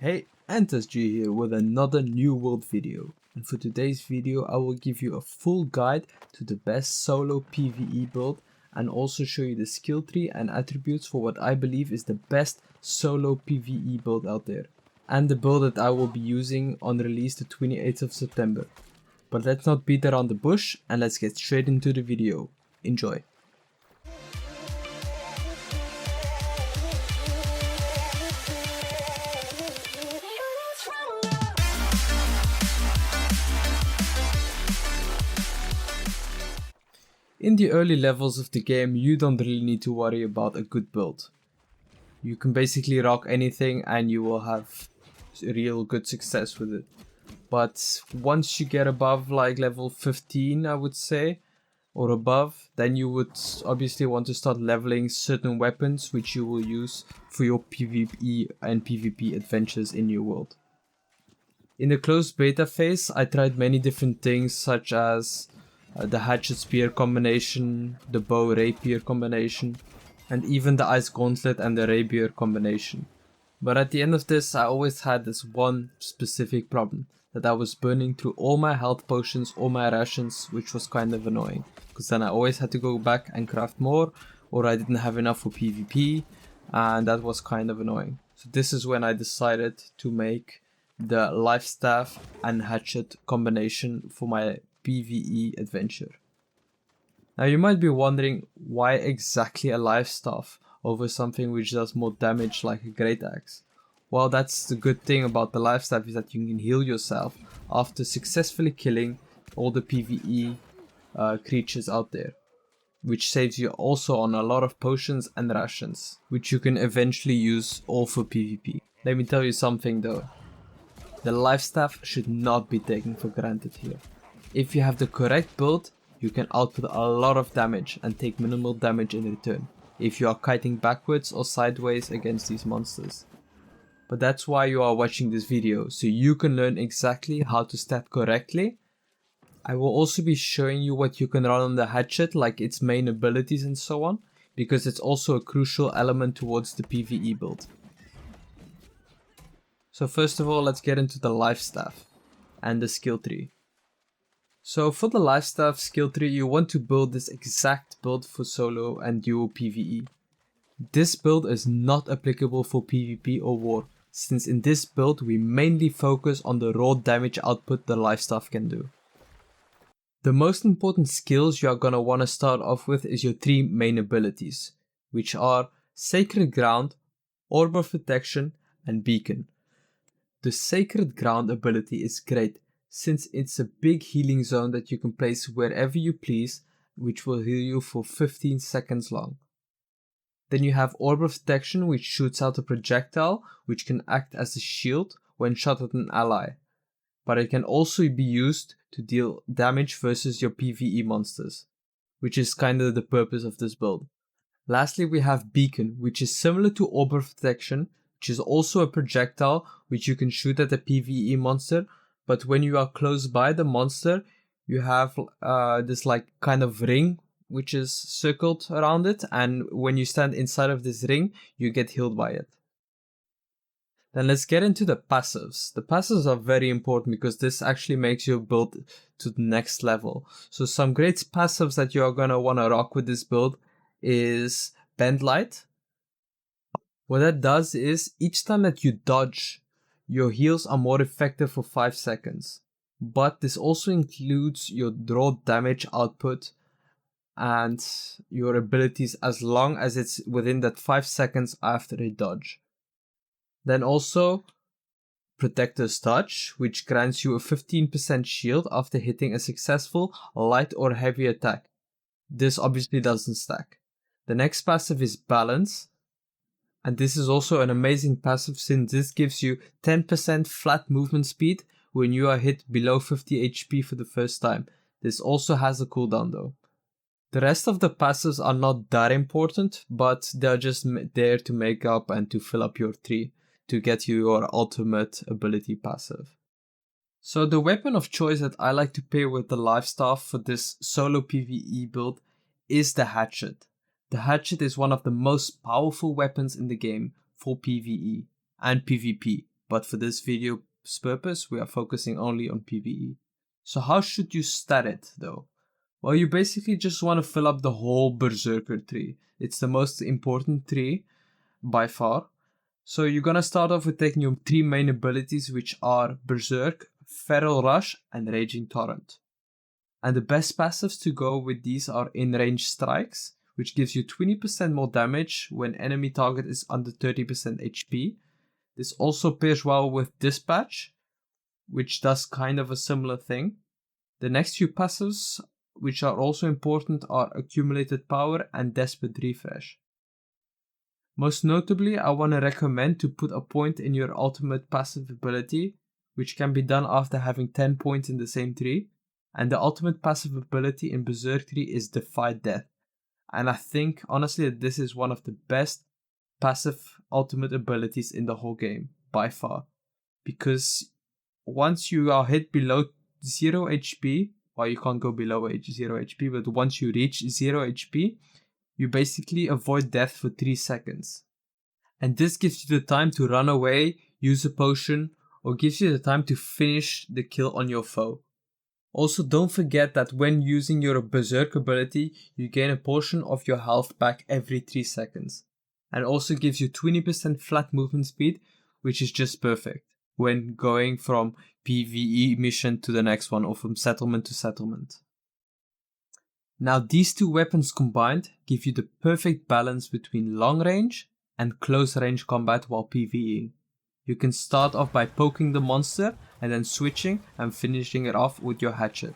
Hey, AntasG here with another new world video, and for today's video I will give you a full guide to the best solo PvE build and also show you the skill tree and attributes for what I believe is the best solo PvE build out there, and the build that I will be using on release the 28th of September. But let's not beat around the bush and let's get straight into the video. Enjoy! In the early levels of the game, you don't really need to worry about a good build. You can basically rock anything and you will have real good success with it. But once you get above like level 15, I would say, or above, then you would obviously want to start leveling certain weapons which you will use for your PvE and PvP adventures in your world. In the closed beta phase, I tried many different things such as the hatchet spear combination, the bow rapier combination, and even the ice gauntlet and the rapier combination. But at the end of this, I always had this one specific problem, that I was burning through all my health potions, all my rations, which was kind of annoying, because then I always had to go back and craft more, or I didn't have enough for PvP, and that was kind of annoying. So this is when I decided to make the lifestaff and hatchet combination for my PvE adventure. Now you might be wondering, why exactly a lifestaff over something which does more damage like a great axe? Well, that's the good thing about the lifestaff, is that you can heal yourself after successfully killing all the PvE creatures out there, which saves you also on a lot of potions and rations, which you can eventually use all for PvP. Let me tell you something though, the lifestaff should not be taken for granted here. If you have the correct build, you can output a lot of damage and take minimal damage in return, if you are kiting backwards or sideways against these monsters. But that's why you are watching this video, so you can learn exactly how to stat correctly. I will also be showing you what you can run on the hatchet, like its main abilities and so on, because it's also a crucial element towards the PvE build. So first of all, let's get into the lifestaff and the skill tree. So for the lifestaff skill tree, you want to build this exact build for solo and duo PvE. This build is not applicable for PvP or war, since in this build we mainly focus on the raw damage output the lifestaff can do. The most important skills you are gonna wanna start off with is your three main abilities, which are Sacred Ground, Orb of Protection, and Beacon. The Sacred Ground ability is great, since it's a big healing zone that you can place wherever you please, which will heal you for 15 seconds long. Then you have Orb of Protection, which shoots out a projectile which can act as a shield when shot at an ally, but it can also be used to deal damage versus your PvE monsters, which is kinda the purpose of this build. Lastly, we have Beacon, which is similar to Orb of Protection, which is also a projectile which you can shoot at a PvE monster, but when you are close by the monster, you have this like kind of ring which is circled around it, and when you stand inside of this ring, you get healed by it. Then let's get into the passives. The passives are very important because this actually makes your build to the next level. So some great passives that you are gonna wanna rock with this build is Bend Light. What that does is, each time that you dodge, your heals are more effective for 5 seconds. But this also includes your raw damage output and your abilities as long as it's within that 5 seconds after a dodge. Then also Protector's Touch, which grants you a 15% shield after hitting a successful light or heavy attack. This obviously doesn't stack. The next passive is Balance, and this is also an amazing passive since this gives you 10% flat movement speed when you are hit below 50 HP for the first time. This also has a cooldown though. The rest of the passives are not that important, but they're just there to make up and to fill up your tree to get you your ultimate ability passive. So the weapon of choice that I like to pair with the lifestaff for this solo PvE build is the hatchet. The hatchet is one of the most powerful weapons in the game for PvE and PvP, but for this video's purpose, we are focusing only on PvE. So how should you stat it though? Well, you basically just want to fill up the whole Berserker tree. It's the most important tree by far. So you're gonna start off with taking your 3 main abilities, which are Berserk, Feral Rush, and Raging Torrent. And the best passives to go with these are In-Range Strikes, which gives you 20% more damage when enemy target is under 30% HP. This also pairs well with Dispatch, which does kind of a similar thing. The next few passives, which are also important, are Accumulated Power and Desperate Refresh. Most notably, I want to recommend to put a point in your ultimate passive ability, which can be done after having 10 points in the same tree. And the ultimate passive ability in Berserk tree is Defy Death. And I think, honestly, that this is one of the best passive ultimate abilities in the whole game, by far. Because once you are hit below 0 HP, well, you can't go below 0 HP, but once you reach 0 HP, you basically avoid death for 3 seconds. And this gives you the time to run away, use a potion, or gives you the time to finish the kill on your foe. Also, don't forget that when using your Berserk ability, you gain a portion of your health back every 3 seconds. And also gives you 20% flat movement speed, which is just perfect when going from PvE mission to the next one or from settlement to settlement. Now these two weapons combined give you the perfect balance between long range and close range combat while PvEing. You can start off by poking the monster and then switching and finishing it off with your hatchet.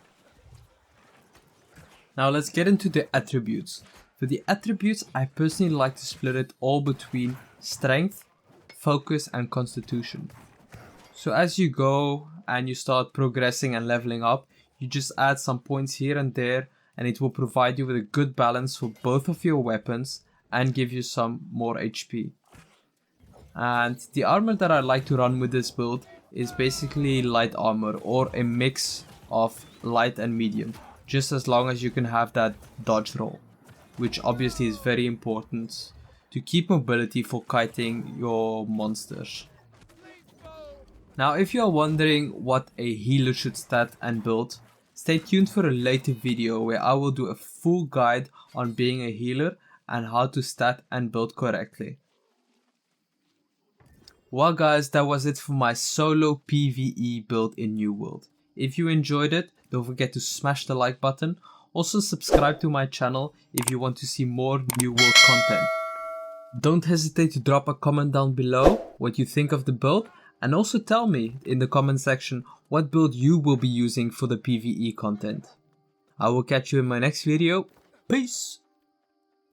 Now let's get into the attributes. For the attributes, I personally like to split it all between strength, focus and constitution. So as you go and you start progressing and leveling up, you just add some points here and there, and it will provide you with a good balance for both of your weapons and give you some more HP. And the armor that I like to run with this build is basically light armor, or a mix of light and medium, just as long as you can have that dodge roll, which obviously is very important to keep mobility for kiting your monsters. Now if you are wondering what a healer should stat and build, stay tuned for a later video where I will do a full guide on being a healer and how to stat and build correctly. Well guys, that was it for my solo PvE build in New World. If you enjoyed it, don't forget to smash the like button. Also subscribe to my channel if you want to see more New World content. Don't hesitate to drop a comment down below what you think of the build, and also tell me in the comment section what build you will be using for the PvE content. I will catch you in my next video. Peace!